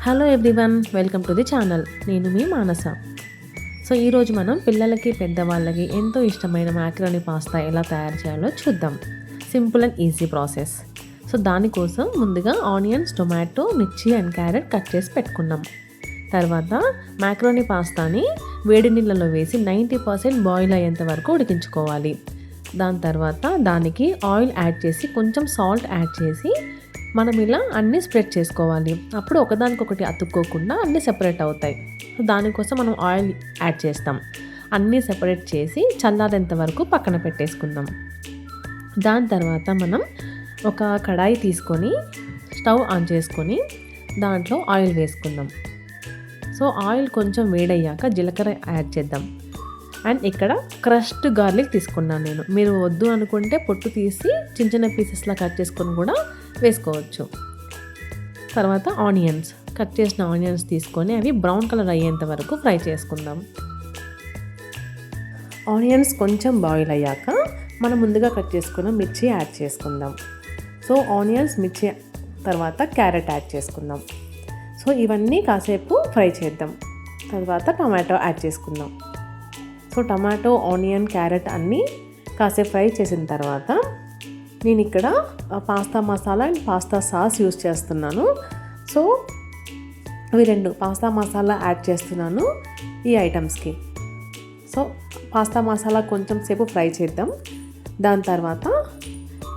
Hello everyone, welcome to the channel. నేను మీ మానస. So ఈరోజు మనం పిల్లలకి పెద్దవాళ్ళకి ఎంతో ఇష్టమైన మ్యాకరోనీ పాస్తా ఎలా తయారు చేయాలో చూద్దాం. Simple and easy process. So దానికోసం ముందుగా ఆనియన్స్, టొమాటో, మిర్చి అండ్ క్యారెట్ కట్ చేసి పెట్టుకున్నాం. తర్వాత మ్యాకరోనీ పాస్తాని వేడి నీళ్ళలో వేసి 90% బాయిల్ అయ్యేంత వరకు ఉడికించుకోవాలి. దాని తర్వాత దానికి ఆయిల్ యాడ్ చేసి కొంచెం సాల్ట్ యాడ్ చేసి మనం ఇలా అన్నీ స్ప్రెడ్ చేసుకోవాలి. అప్పుడు ఒకదానికొకటి అతుక్కోకుండా అన్నీ సెపరేట్ అవుతాయి. దానికోసం మనం ఆయిల్ యాడ్ చేస్తాం. అన్నీ సెపరేట్ చేసి చల్లారేంత వరకు పక్కన పెట్టేసుకుందాం. దాని తర్వాత మనం ఒక కడాయి తీసుకొని స్టవ్ ఆన్ చేసుకొని దాంట్లో ఆయిల్ వేసుకుందాం. సో ఆయిల్ కొంచెం వేడయ్యాక జీలకర్ర యాడ్ చేద్దాం. అండ్ ఇక్కడ క్రష్డ్ గార్లిక్ తీసుకున్నాను నేను. మీరు వద్దు అనుకుంటే పొట్టు తీసి చిన్న చిన్న పీసెస్లా కట్ చేసుకొని కూడా వేసుకోవచ్చు. తర్వాత ఆనియన్స్, కట్ చేసిన ఆనియన్స్ తీసుకొని అవి బ్రౌన్ కలర్ అయ్యేంత వరకు ఫ్రై చేసుకుందాం. ఆనియన్స్ కొంచెం బాయిల్ అయ్యాక మనం ముందుగా కట్ చేసుకున్న మిర్చి యాడ్ చేసుకుందాం. సో ఆనియన్స్, మిర్చి తర్వాత క్యారెట్ యాడ్ చేసుకుందాం. సో ఇవన్నీ కాసేపు ఫ్రై చేద్దాం. తర్వాత టమాటో యాడ్ చేసుకుందాం. సో టమాటో, ఆనియన్, క్యారెట్ అన్నీ కాసేపు ఫ్రై చేసిన తర్వాత నేను ఇక్కడ pasta masala and pasta sauce use చేస్తున్నాను. సో ఇవి రెండు పాస్తా మసాలా యాడ్ చేస్తున్నాను ఈ ఐటమ్స్కి. సో పాస్తా మసాలా కొంచెం సేపు ఫ్రై చేద్దాం. దాని తర్వాత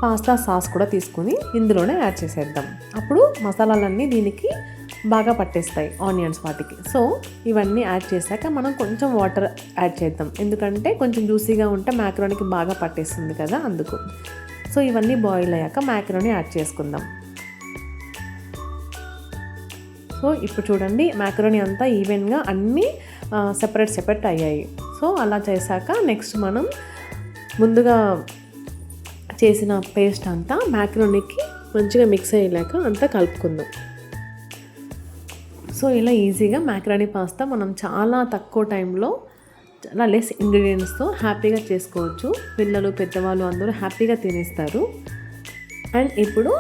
పాస్తా సాస్ కూడా తీసుకుని ఇందులోనే యాడ్ చేసేద్దాం. అప్పుడు మసాలాలన్నీ దీనికి బాగా పట్టేస్తాయి, ఆనియన్స్ వాటికి. సో ఇవన్నీ యాడ్ చేశాక మనం కొంచెం వాటర్ యాడ్ చేద్దాం, ఎందుకంటే కొంచెం జ్యూసీగా ఉంటే మ్యాకరోనీకి బాగా పట్టేస్తుంది కదా, అందుకు. సో ఇవన్నీ బాయిల్ అయ్యాక మ్యాకరోనీ యాడ్ చేసుకుందాం. సో ఇప్పుడు చూడండి, మ్యాకరోనీ అంతా ఈవెన్గా అన్నీ సెపరేట్ అయ్యాయి. సో అలా చేశాక నెక్స్ట్ మనం ముందుగా చేసిన పేస్ట్ అంతా మ్యాకరోనీకి మంచిగా మిక్స్ అయ్యేలాక అంతా కలుపుకుందాం. సో ఇలా ఈజీగా మ్యాకరోనీ పాస్తా మనం చాలా తక్కువ టైంలో చాలా లెస్ ఇంగ్రీడియంట్స్తో హ్యాపీగా చేసుకోవచ్చు. పిల్లలు, పెద్దవాళ్ళు అందరూ హ్యాపీగా తినేస్తారు. అండ్ ఇప్పుడు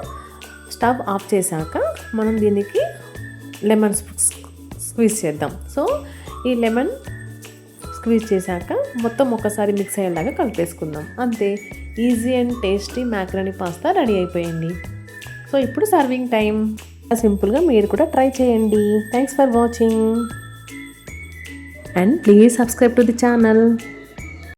స్టవ్ ఆఫ్ చేశాక మనం దీనికి లెమన్ స్క్వీజ్ చేద్దాం. సో ఈ లెమన్ స్క్వీజ్ చేశాక మొత్తం ఒకసారి మిక్స్ అయ్యేలాగా కలిపేసుకుందాం. అంతే, easy and tasty macaroni pasta ready అయిపోయింది. సో ఇప్పుడు సర్వింగ్ టైం. సింపుల్గా మీరు కూడా ట్రై చేయండి. Thanks for watching and please subscribe to the channel.